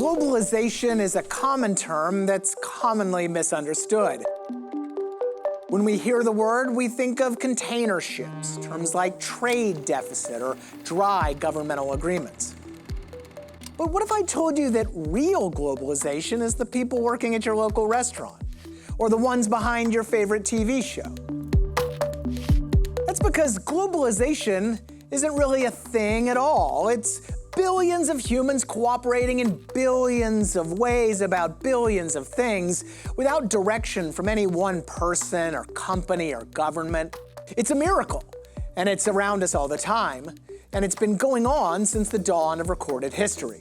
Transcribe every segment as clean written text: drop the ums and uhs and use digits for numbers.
Globalization is a common term that's commonly misunderstood. When we hear the word, we think of container ships, terms like trade deficit or dry governmental agreements. But what if I told you that real globalization is the people working at your local restaurant, or the ones behind your favorite TV show? That's because globalization isn't really a thing at all. It's billions of humans cooperating in billions of ways about billions of things without direction from any one person or company or government. It's a miracle, and it's around us all the time, and it's been going on since the dawn of recorded history.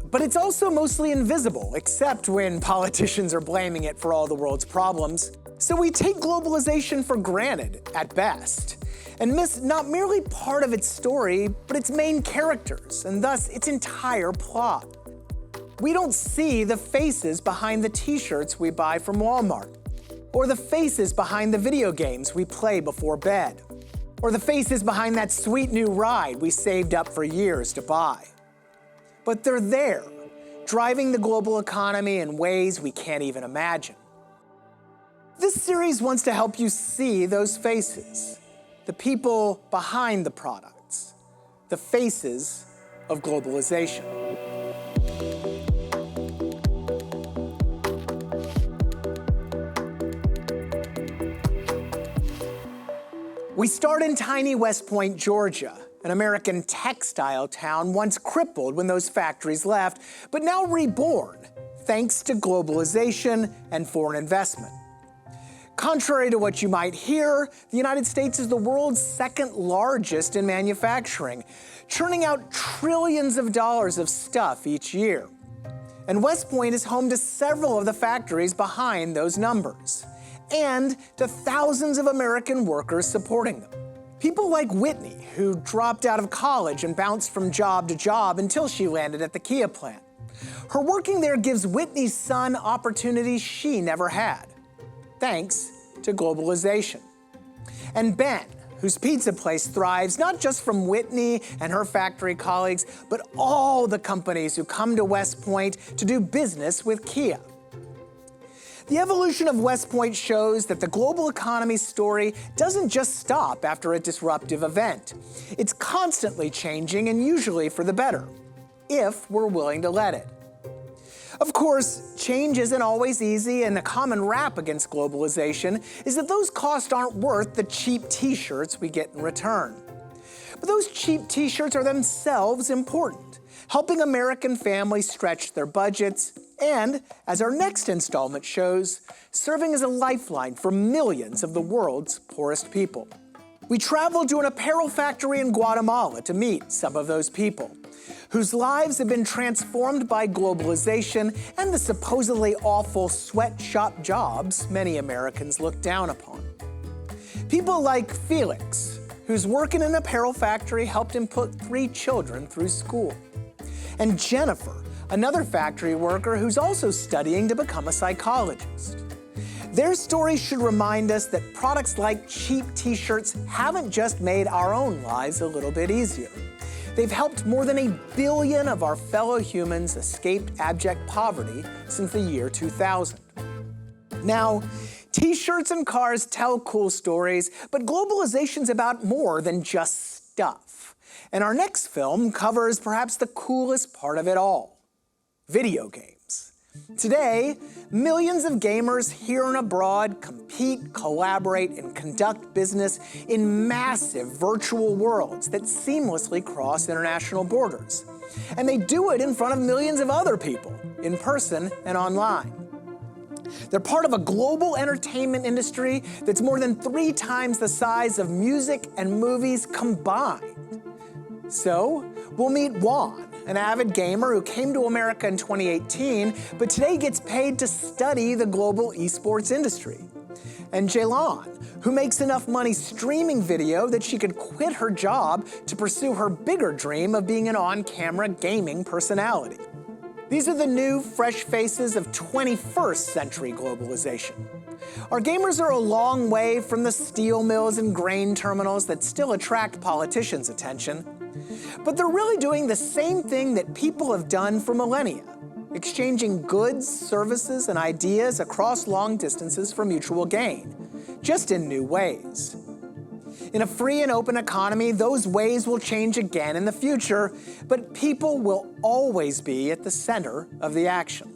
But it's also mostly invisible, except when politicians are blaming it for all the world's problems. So we take globalization for granted, at best, and miss not merely part of its story, but its main characters, and thus its entire plot. We don't see the faces behind the t-shirts we buy from Walmart, or the faces behind the video games we play before bed, or the faces behind that sweet new ride we saved up for years to buy. But they're there, driving the global economy in ways we can't even imagine. This series wants to help you see those faces, the people behind the products, the faces of globalization. We start in tiny West Point, Georgia, an American textile town once crippled when those factories left, but now reborn thanks to globalization and foreign investment. Contrary to what you might hear, the United States is the world's second largest in manufacturing, churning out trillions of dollars of stuff each year. And West Point is home to several of the factories behind those numbers, and to thousands of American workers supporting them. People like Whitney, who dropped out of college and bounced from job to job until she landed at the Kia plant. Her working there gives Whitney's son opportunities she never had, thanks to globalization. And Ben, whose pizza place thrives not just from Whitney and her factory colleagues, but all the companies who come to West Point to do business with Kia. The evolution of West Point shows that the global economy story doesn't just stop after a disruptive event. It's constantly changing, and usually for the better, if we're willing to let it. Of course, change isn't always easy, and a common rap against globalization is that those costs aren't worth the cheap t-shirts we get in return. But those cheap t-shirts are themselves important, helping American families stretch their budgets and, as our next installment shows, serving as a lifeline for millions of the world's poorest people. We traveled to an apparel factory in Guatemala to meet some of those people, whose lives have been transformed by globalization and the supposedly awful sweatshop jobs many Americans look down upon. People like Felix, whose work in an apparel factory helped him put 3 children through school, and Jennifer, another factory worker who's also studying to become a psychologist. Their stories should remind us that products like cheap t-shirts haven't just made our own lives a little bit easier. They've helped more than 1 billion of our fellow humans escape abject poverty since the year 2000. Now, t-shirts and cars tell cool stories, but globalization's about more than just stuff. And our next film covers perhaps the coolest part of it all: video games. Today, millions of gamers here and abroad compete, collaborate, and conduct business in massive virtual worlds that seamlessly cross international borders. And they do it in front of millions of other people, in person and online. They're part of a global entertainment industry that's more than 3 times the size of music and movies combined. So, we'll meet Juan, an avid gamer who came to America in 2018, but today gets paid to study the global esports industry. And Jaylan, who makes enough money streaming video that she could quit her job to pursue her bigger dream of being an on-camera gaming personality. These are the new, fresh faces of 21st century globalization. Our gamers are a long way from the steel mills and grain terminals that still attract politicians' attention. But they're really doing the same thing that people have done for millennia, exchanging goods, services, and ideas across long distances for mutual gain, just in new ways. In a free and open economy, those ways will change again in the future, but people will always be at the center of the action.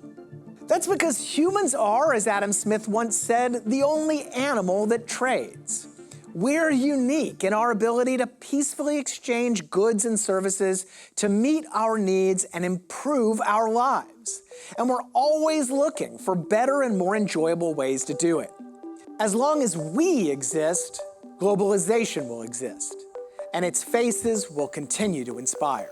That's because humans are, as Adam Smith once said, the only animal that trades. We're unique in our ability to peacefully exchange goods and services to meet our needs and improve our lives. And we're always looking for better and more enjoyable ways to do it. As long as we exist, globalization will exist, and its faces will continue to inspire.